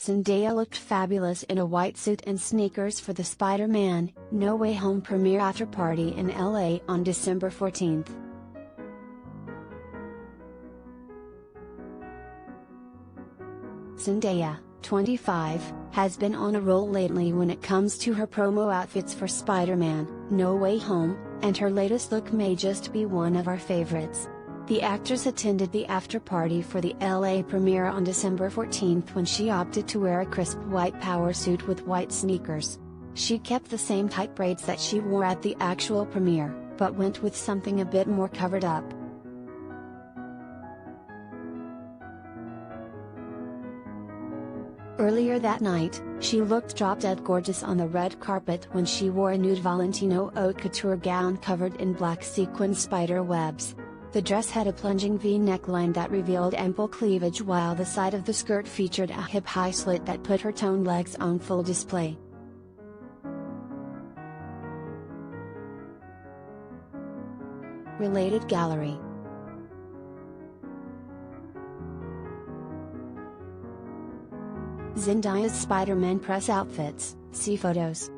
Zendaya looked fabulous in a white suit and sneakers for the Spider-Man: No Way Home premiere after party in LA on December 14th. Zendaya, 25, has been on a roll lately when it comes to her promo outfits for Spider-Man: No Way Home, and her latest look may just be one of our favorites. The actress attended the after-party for the LA premiere on December 14th when she opted to wear a crisp white power suit with white sneakers. She kept the same tight braids that she wore at the actual premiere, but went with something a bit more covered up. Earlier that night, she looked drop-dead gorgeous on the red carpet when she wore a nude Valentino Haute Couture gown covered in black sequin spider webs. The dress had a plunging V-neckline that revealed ample cleavage, while the side of the skirt featured a hip-high slit that put her toned legs on full display. Related gallery. Zendaya's Spider-Man press outfits, see photos.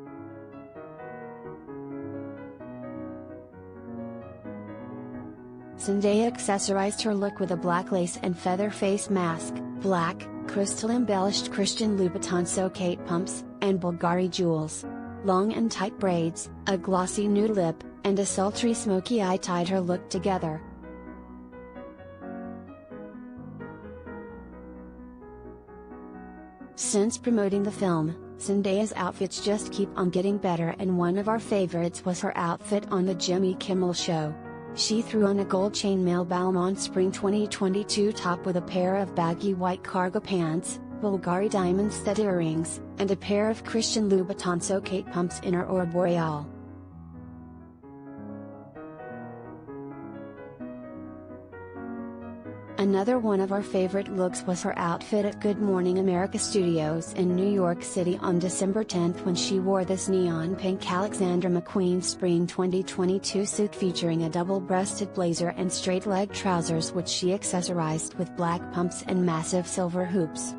Zendaya accessorized her look with a black lace and feather face mask, black, crystal-embellished Christian Louboutin Cape pumps, and Bulgari jewels. Long and tight braids, a glossy nude lip, and a sultry smoky eye tied her look together. Since promoting the film, Zendaya's outfits just keep on getting better, and one of our favorites was her outfit on the Jimmy Kimmel Show. She threw on a gold chainmail Balmain Spring 2022 top with a pair of baggy white cargo pants, Bulgari diamond-set earrings, and a pair of Christian Louboutin Cape pumps in her Aurora Boreal. Another one of our favorite looks was her outfit at Good Morning America Studios in New York City on December 10th when she wore this neon pink Alexander McQueen Spring 2022 suit featuring a double-breasted blazer and straight-leg trousers, which she accessorized with black pumps and massive silver hoops.